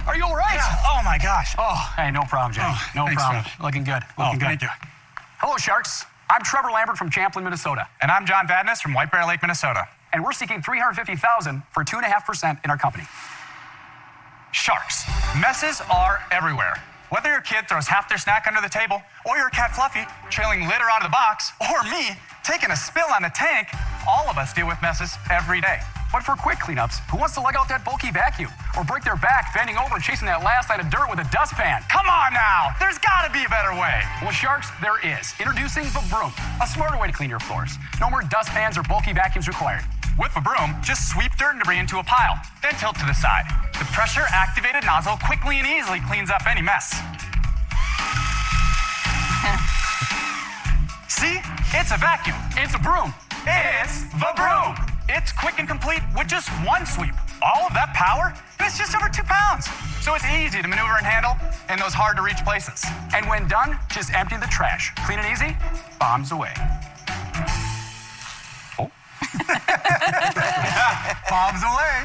Are you all right? Yeah. Oh, my gosh. Oh, hey, no problem, Jay. No thanks, problem. Trev. Looking good. Looking good. Thank you. Hello, Sharks. I'm Trevor Lambert from Champlin, Minnesota. And I'm John Vadnais from White Bear Lake, Minnesota. And we're seeking $350,000 for 2.5% in our company. Sharks. Messes are everywhere. Whether your kid throws half their snack under the table, or your cat Fluffy trailing litter out of the box, or me taking a spill on the tank, all of us deal with messes every day. But for quick cleanups, who wants to lug out that bulky vacuum or break their back bending over chasing that last line of dirt with a dustpan? Come on now, there's gotta be a better way. Well, Sharks, there is. Introducing VaBroom, a smarter way to clean your floors. No more dustpans or bulky vacuums required. With VaBroom, just sweep dirt and debris into a pile, then tilt to the side. The pressure-activated nozzle quickly and easily cleans up any mess. See? It's a vacuum. It's a broom. It's VaBroom. It's quick and complete with just one sweep. All of that power, and it's just over 2 pounds. So it's easy to maneuver and handle in those hard-to-reach places. And when done, just empty the trash. Clean and easy, bombs away. Bombs away.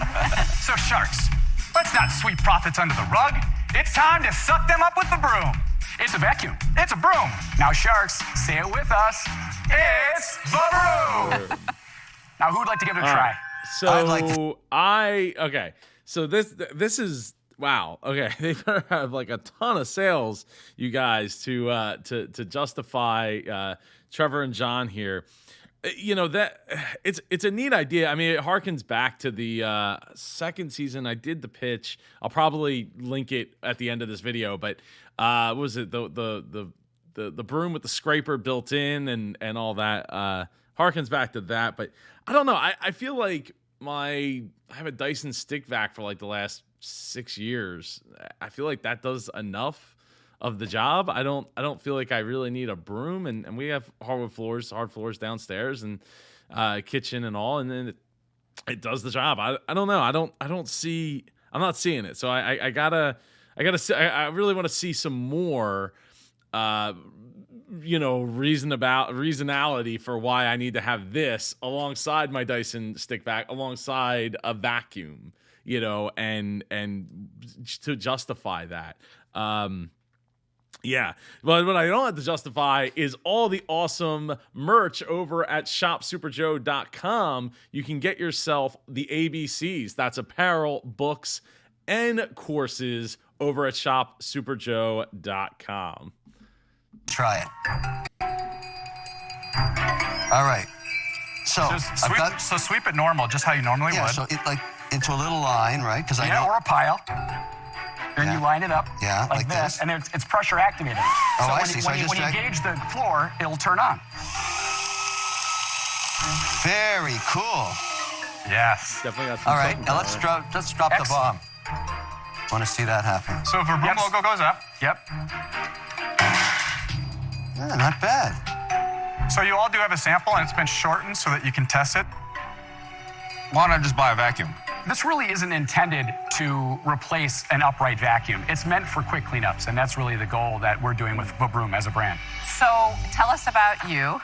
So Sharks, let's not sweep profits under the rug. It's time to suck them up with VaBroom. It's a vacuum. It's a broom. Now, Sharks, say it with us. It's VaBroom. Now, who'd like to give it a try? So this is wow. Okay, they better have like a ton of sales, you guys, to justify Trevor and John here. You know that it's a neat idea. I mean, it harkens back to the second season. I did the pitch. I'll probably link it at the end of this video. But what was it the broom with the scraper built in and all that harkens back to that. But I don't know. I feel like I have a Dyson stick vac for like the last 6 years. I feel like that does enough of the job. I don't feel like I really need a broom, and we have hard floors downstairs and kitchen and all, and then it does the job. I don't know. I'm not seeing it. So I really want to see some more reasonality for why I need to have this alongside my Dyson stick vac, alongside a vacuum, and to justify that. Yeah, but what I don't have to justify is all the awesome merch over at shopsuperjoe.com. You can get yourself the ABCs. That's apparel, books, and courses over at shopsuperjoe.com. Try it. All right. So sweep it normal, just how you normally would. Yeah, so it like into a little line, right? Because I know. Or a pile. Then you line it up like this, and it's pressure activated. Oh, so I see. When you engage the floor, it'll turn on. Very cool. Yes. Definitely got some. All right, now let's drop the bomb. Want to see that happen? So if a VaBroom logo goes up. Yep. Yeah, not bad. So you all do have a sample, and it's been shortened so that you can test it. Why not just buy a vacuum? This really isn't intended to replace an upright vacuum. It's meant for quick cleanups, and that's really the goal that we're doing with VaBroom as a brand. So tell us about you.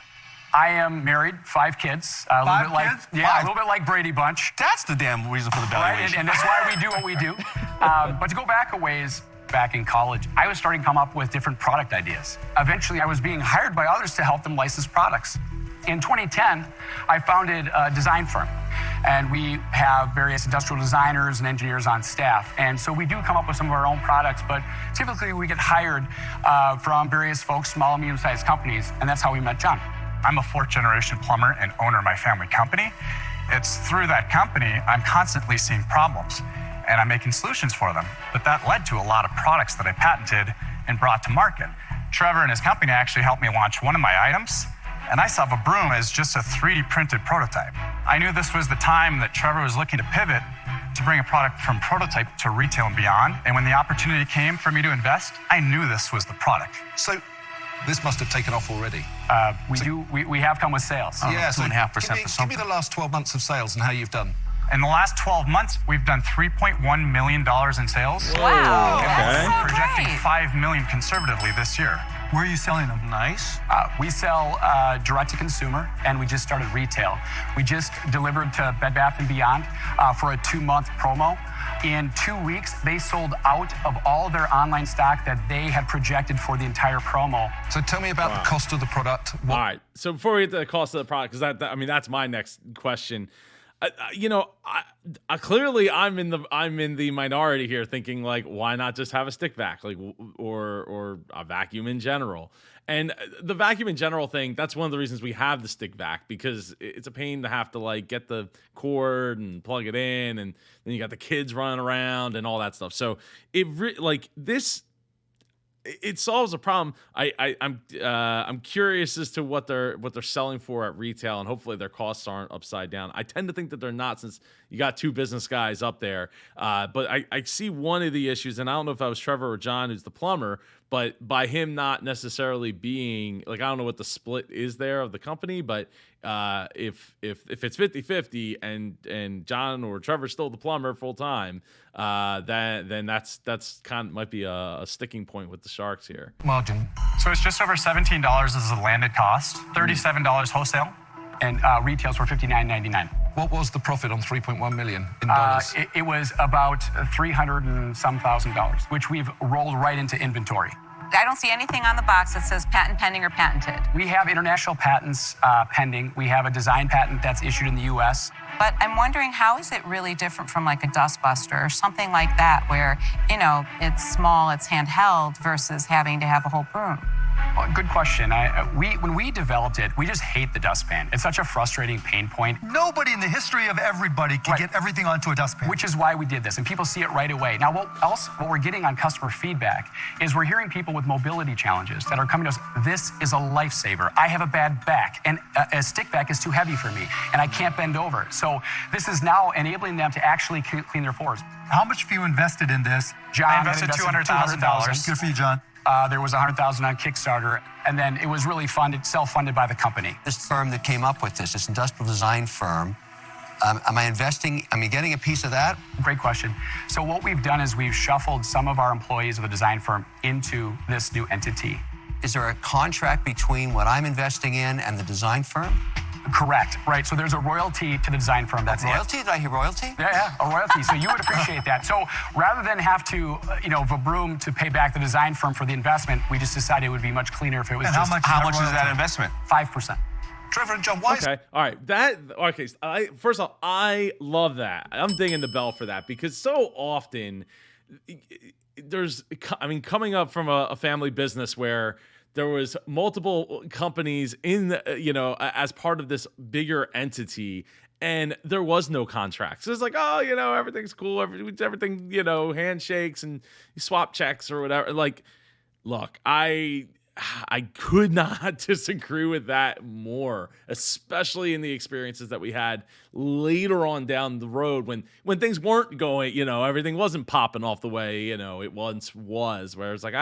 I am married, 5 kids. A little bit like Brady Bunch. That's the damn reason for the valuation. Right, and that's why we do what we do. But to go back a ways, back in college, I was starting to come up with different product ideas. Eventually, I was being hired by others to help them license products. In 2010, I founded a design firm, and we have various industrial designers and engineers on staff. And so we do come up with some of our own products, but typically we get hired from various folks, small and medium-sized companies, and that's how we met John. I'm a 4th-generation plumber and owner of my family company. It's through that company I'm constantly seeing problems, and I'm making solutions for them. But that led to a lot of products that I patented and brought to market. Trevor and his company actually helped me launch one of my items, and I saw VaBroom as just a 3D printed prototype. I knew this was the time that Trevor was looking to pivot to bring a product from prototype to retail and beyond. And when the opportunity came for me to invest, I knew this was the product. So this must have taken off already. We have come with sales. Yeah, so 2.5% for give me the last 12 months of sales and how you've done. In the last 12 months, we've done $3.1 million in sales. Wow, And that's so we're projecting great. $5 million conservatively this year. Where are you selling them? Nice. We sell direct to consumer, and we just started retail. We just delivered to Bed Bath & Beyond for a 2-month promo. In 2 weeks, they sold out of all their online stock that they had projected for the entire promo. So tell me about the cost of the product. All right. So before we get to the cost of the product, because that's my next question. Clearly I'm in the minority here, thinking like, why not just have a stick vac, like, or a vacuum in general? And the vacuum in general thing, that's one of the reasons we have the stick vac, because it's a pain to have to like get the cord and plug it in, and then you got the kids running around and all that stuff. So it solves a problem. I'm curious as to what they're selling for at retail, and hopefully their costs aren't upside down. I tend to think that they're not, since you got 2 business guys up there. But I see one of the issues, and I don't know if that was Trevor or John, who's the plumber, but by him not necessarily being like, I don't know what the split is there of the company, but if it's 50-50 and John or Trevor's still the plumber full time, then that's kind of might be a sticking point with the Sharks here. Margin. So it's just over $17 as a landed cost, $37 wholesale. And retails were $59.99. What was the profit on 3.1 million in dollars? It was about $300 and some thousand, which we've rolled right into inventory. I don't see anything on the box that says patent pending or patented. We have international patents pending. We have a design patent that's issued in the U.S. But I'm wondering, how is it really different from like a dustbuster or something like that, where, it's small, it's handheld, versus having to have a whole broom? Well, good question. When we developed it, we just hate the dustpan. It's such a frustrating pain point. Nobody in the history of everybody can get everything onto a dustpan. Which is why we did this, and people see it right away. Now, what we're getting on customer feedback is we're hearing people with mobility challenges that are coming to us. This is a lifesaver. I have a bad back, and a stick vac is too heavy for me, and I can't bend over. So this is now enabling them to actually clean their floors. How much have you invested in this? John I invested $200,000. Good for you, John. There was $100,000 on Kickstarter, and then it was really self-funded by the company. This firm that came up with this industrial design firm, am I getting a piece of that? Great question. So what we've done is we've shuffled some of our employees of the design firm into this new entity. Is there a contract between what I'm investing in and the design firm? Correct, right? So there's a royalty to the design firm. That's royalty? it. Did I hear royalty? Yeah, a royalty. So you would appreciate that. So rather than have to, VaBroom to pay back the design firm for the investment, we just decided it would be much cleaner if it was how much is that investment? 5%. Trevor and John, why is Okay, all right. First off, I love that. I'm dinging the bell for that, because so often coming up from a family business where there was multiple companies in, as part of this bigger entity, and there was no contract. So it's like, everything's cool, everything, handshakes and you swap checks or whatever. Like, look, I could not disagree with that more, especially in the experiences that we had later on down the road when things weren't going, everything wasn't popping off the way, it once was, where it's like,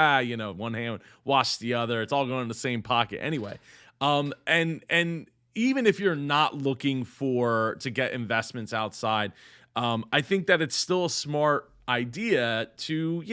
one hand wash the other. It's all going in the same pocket anyway. And even if you're not looking to get investments outside, I think that it's still a smart idea to,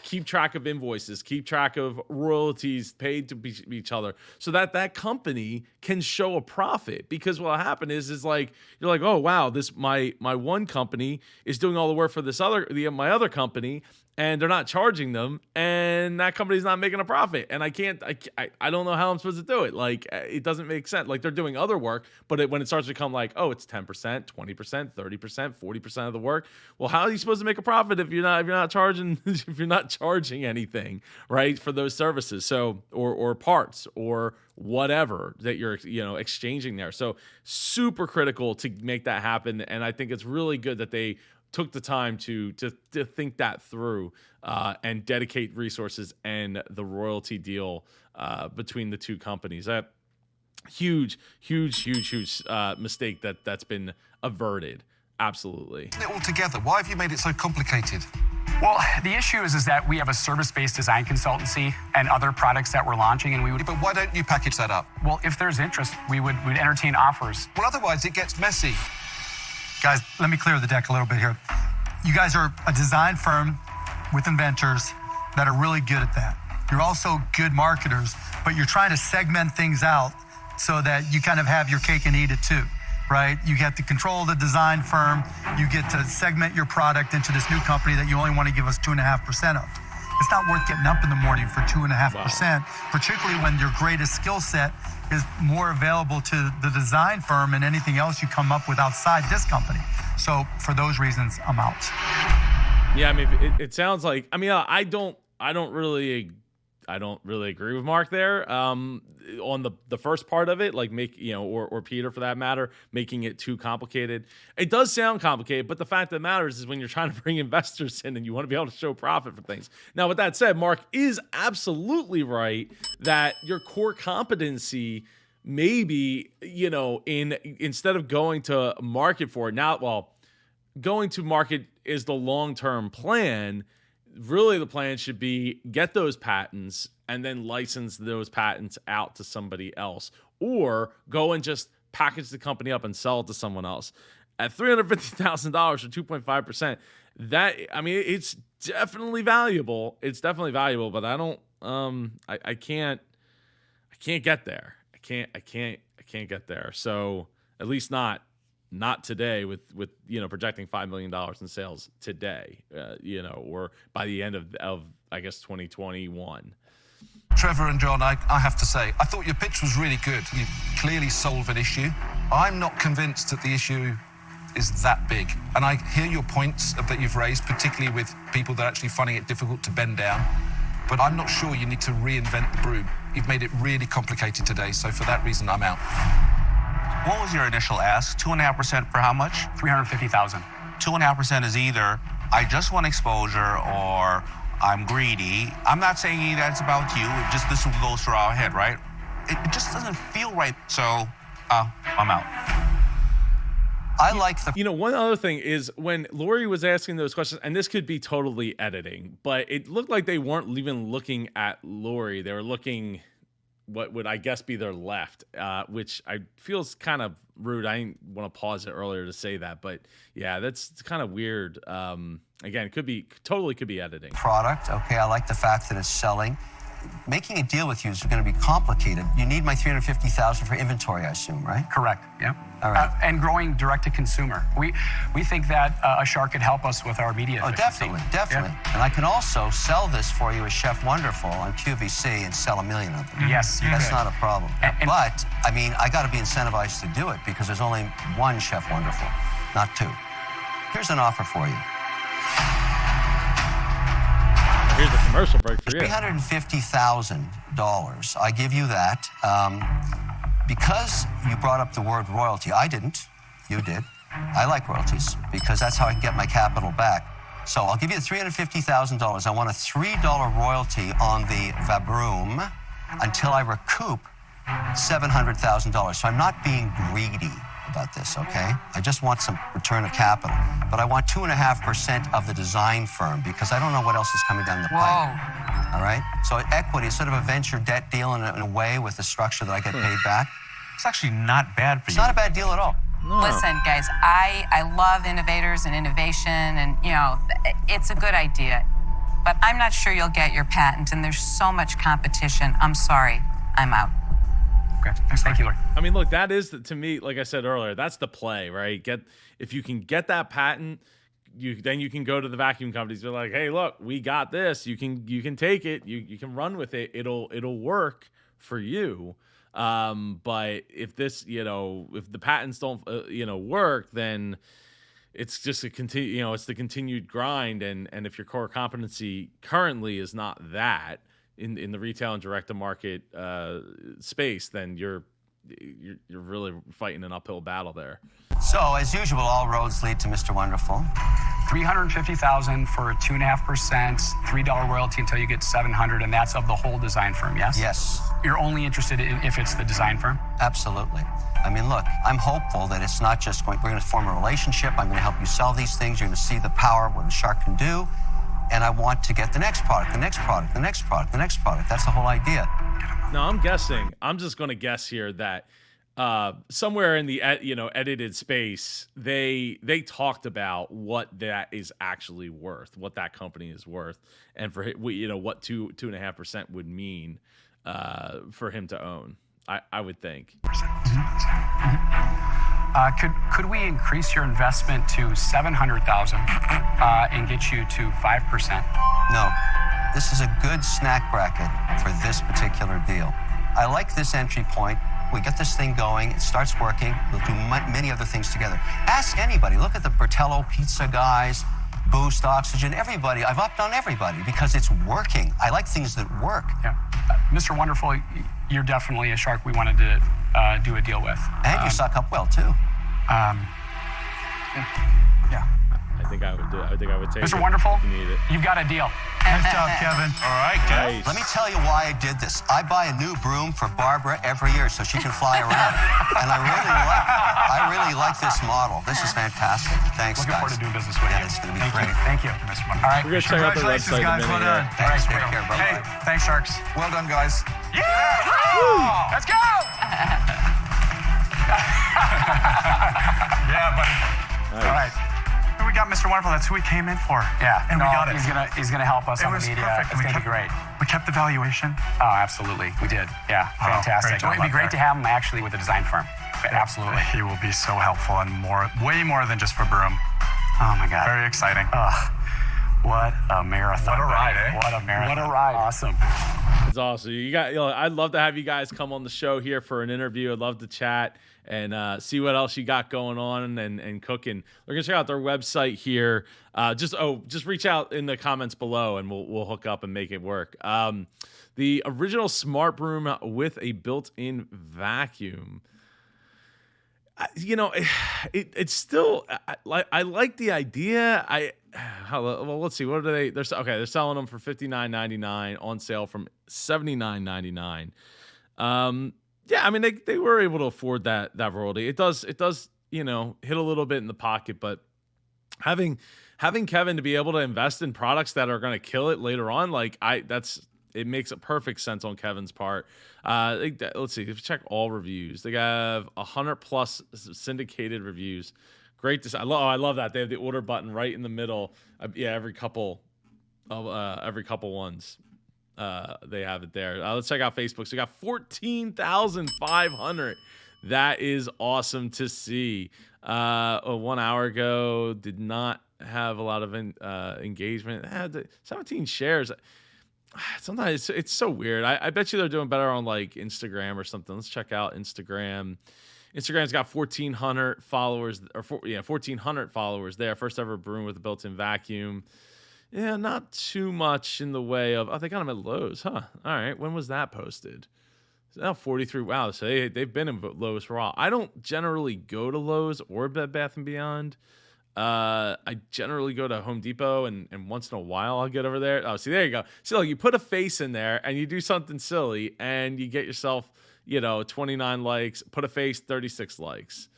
keep track of invoices, keep track of royalties paid to each other, so that company can show a profit. Because what happened is like, you're like, oh wow, this my one company is doing all the work for my other company, and they're not charging them, and that company's not making a profit, and I don't know how I'm supposed to do it. Like, it doesn't make sense. Like, they're doing other work, but when it starts to become like, oh, it's 10%, 20%, 30%, 40% of the work. Well, how are you supposed to make a profit if you're not charging anything, right, for those services? So or parts or whatever that you're exchanging there. So super critical to make that happen, and I think it's really good that they took the time to think that through and dedicate resources and the royalty deal between the two companies. That huge mistake that's been averted. Absolutely. it all together? Why have you made it so complicated? Well, the issue is that we have a service-based design consultancy and other products that we're launching, and But why don't you package that up? well, if there's interest, we'd entertain offers. Well, otherwise it gets messy. Guys, let me clear the deck a little bit here. You guys are a design firm with inventors that are really good at that. You're also good marketers, but you're trying to segment things out so that you kind of have your cake and eat it too, right? You get to control the design firm. You get to segment your product into this new company that you only want to give us 2.5% of. It's not worth getting up in the morning for 2.5%, particularly when your greatest skill set is more available to the design firm and anything else you come up with outside this company. So for those reasons, I'm out. Yeah, I mean, it sounds like, I mean, I don't really agree with Mark there on the first part of it, like or Peter for that matter, making it too complicated. It does sound complicated, but the fact that matters is when you're trying to bring investors in and you want to be able to show profit for things. Now, with that said, Mark is absolutely right that your core competency maybe, instead of going to market for it now, well, going to market is the long-term plan. Really, the plan should be get those patents and then license those patents out to somebody else, or go and just package the company up and sell it to someone else. At $350,000 for 2.5%, that, I mean, it's definitely valuable. It's definitely valuable, but I don't, I can't get there. I can't get there. So at least not today with projecting $5 million in sales today, or by the end of I guess 2021. Trevor and John, I have to say, I thought your pitch was really good. You clearly solve an issue. I'm not convinced that the issue is that big. And I hear your points that you've raised, particularly with people that are actually finding it difficult to bend down. But I'm not sure you need to reinvent the broom. You've made it really complicated today, so for that reason, I'm out. What was your initial ask? 2.5% for how much? $350,000. 2.5% is either I just want exposure or I'm greedy. I'm not saying that's about you. It just, this goes through our head, right? It just doesn't feel right. So I'm out. I like the... One other thing is when Lori was asking those questions, and this could be totally editing, but it looked like they weren't even looking at Lori. They were looking what would I guess be their left, which I feels kind of rude. I didn't want to pause it earlier to say that, but yeah, it's kind of weird. Again, could be editing. Product, okay, I like the fact that it's selling. Making a deal with you is going to be complicated. You need my $350,000 for inventory, I assume, right? Correct. Yeah. All right. And growing direct to consumer. We think that a shark could help us with our media efficiency. Definitely. Yeah. And I can also sell this for you as Chef Wonderful on QVC and sell 1 million of them. Yes, you That's could. not a problem. But I mean, I got to be incentivized to do it because there's only one Chef Wonderful, not two. Here's an offer for you. Here's a commercial break for you. $350,000. I give you that. Because you brought up the word royalty, I didn't. You did. I like royalties because that's how I can get my capital back. So I'll give you the $350,000. I want a $3 royalty on the VaBroom until I recoup $700,000. So I'm not being greedy about this, okay? I just want some return of capital. But I want 2.5% of the design firm because I don't know what else is coming down the pipe. All right? So equity is sort of a venture debt deal in a way with the structure that I get paid back. It's actually not bad for you. It's not a bad deal at all. No. Listen, guys, I love innovators and innovation, and, it's a good idea. But I'm not sure you'll get your patent, and there's so much competition. I'm sorry. I'm out. Okay. Thank you, Lori. I mean, look, that is to me, like I said earlier, that's the play, right? If you can get that patent, then you can go to the vacuum companies. They're like, hey, look, we got this. You can take it. You can run with it. It'll work for you. But if this, if the patents don't, work, then it's just it's the continued grind. And if your core competency currently is not that in the retail and direct to market space, then you're really fighting an uphill battle there. So, as usual, all roads lead to Mr. Wonderful. $350,000 for a 2.5%, $3 royalty until you get $700, and that's of the whole design firm. Yes. Yes. You're only interested in if it's the design firm. Absolutely. I mean, look, I'm hopeful that it's not just we're going to form a relationship. I'm going to help you sell these things. You're going to see the power of what a shark can do. And I want to get the next product, the next product, the next product, the next product. That's the whole idea. Now, I'm just going to guess here that somewhere in the edited space, they talked about what that is actually worth, what that company is worth, and for what 2.5% would mean for him to own. I would think. Could we increase your investment to $700,000 and get you to 5%? No, this is a good snack bracket for this particular deal. I like this entry point. We get this thing going. It starts working. We'll do many other things together. Ask anybody. Look at the Bertello pizza guys, Boost, Oxygen, everybody. I've upped on everybody because it's working. I like things that work. Yeah. Mr. Wonderful, you're definitely a shark we wanted to do a deal with. And you suck up well, too. Yeah. I think I would do it. I think I would take it. Mr. Wonderful, You need it. you've got a deal. Nice job, Kevin. All right, good. Nice. Let me tell you why I did this. I buy a new broom for Barbara every year so she can fly around. And I really like this model. This is fantastic. Thanks, Looking guys. forward to doing business with you. Yeah, it's going to be great. Thank you. Mr. All right. We're gonna check out the Congratulations, website in a guys. minute Well here. done. Thanks. All right, Take care. Bye-bye. Hey, thanks, Sharks. Well done, guys. Yeah! Woo! Let's go! Yeah, buddy. Nice. All right. We got Mr. Wonderful. That's who we came in for. Yeah. And no, we got it. He's gonna help us It on the was media. perfect. It's gonna be great. We kept the valuation. Oh, absolutely. We did. Yeah. Oh, Fantastic. great job It'd be out great there. to have him actually with a design firm. Absolutely. He will be so helpful and way more than just for Broom. Oh my God. Very exciting. What a marathon. What a ride, buddy. eh? What a marathon. What a ride. Awesome. It's awesome. I'd love to have you guys come on the show here for an interview. I'd love to chat and see what else you got going on and cooking. We're gonna check out their website here. Just reach out in the comments below and we'll hook up and make it work. The original smart broom with a built-in vacuum. It's still I like the idea. Let's see. What are they? They're selling them for $59.99 on sale from $79.99. Yeah, I mean they were able to afford that royalty. It does hit a little bit in the pocket, but having Kevin to be able to invest in products that are going to kill it later on, it makes a perfect sense on Kevin's part. Let's see. If you check all reviews, they have 100+ syndicated reviews. Great to see. I love that they have the order button right in the middle. Every couple ones, they have it there. Let's check out Facebook. So we got 14,500. That is awesome to see. 1 hour ago, did not have a lot of engagement. It had 17 shares. Sometimes it's so weird. I bet you they're doing better on like Instagram or something. Let's check out Instagram. Instagram's got 1,400 followers, 1,400 followers there. First ever broom with a built-in vacuum. Yeah, not too much in the way of. Oh, they got them at Lowe's, huh? All right. When was that posted? Now 43. Wow. So they've been in Lowe's for a while. I don't generally go to Lowe's or Bed Bath & Beyond. I generally go to Home Depot and once in a while I'll get over there. Oh, see, there you go. So you put a face in there and you do something silly and you get yourself, 29 likes, put a face, 36 likes,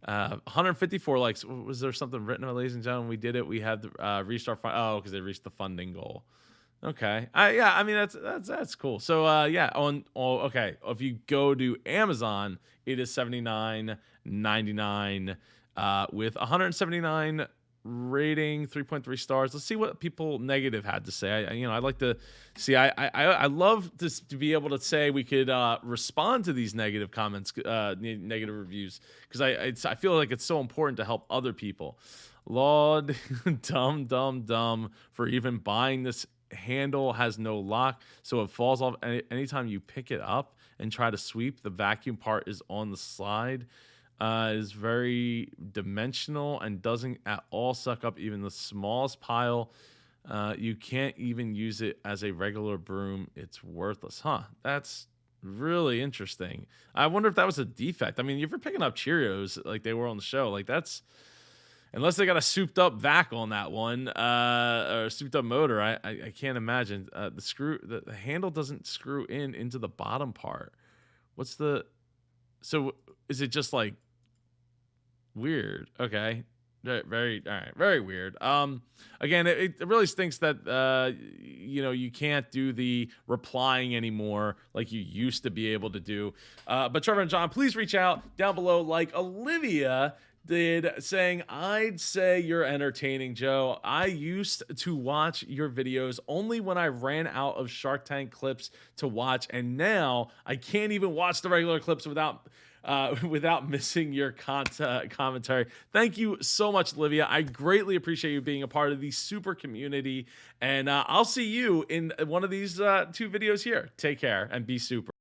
154 likes. Was there something written about, ladies and gentlemen? We did it. We had the restart. Because they reached the funding goal. Okay. I mean, that's cool. So, okay. If you go to Amazon, it is $79.99. With 179 rating, 3.3 stars. Let's see what people negative had to say. I'd like to see. I love this to be able to say we could respond to these negative comments, negative reviews, because I feel like it's so important to help other people. Lord, dumb for even buying this. Handle has no lock, so it falls off anytime you pick it up and try to sweep. The vacuum part is on the slide. Is very dimensional and doesn't at all suck up even the smallest pile. You can't even use it as a regular broom. It's worthless. Huh? That's really interesting. I wonder if that was a defect. I mean, if you're picking up Cheerios like they were on the show, like that's, unless they got a souped up vac on that one, or a souped up motor, I can't imagine. The handle doesn't screw into the bottom part. So is it just like weird? Okay. Very, all right, very weird. Again, it really stinks that you can't do the replying anymore like you used to be able to do. But Trevor and John, please reach out down below, like Olivia did, saying, "I'd say you're entertaining, Joe. I used to watch your videos only when I ran out of Shark Tank clips to watch, and now I can't even watch the regular clips without missing your commentary." Thank you so much, Olivia. I greatly appreciate you being a part of the super community, and I'll see you in one of these 2 videos here. Take care and be super.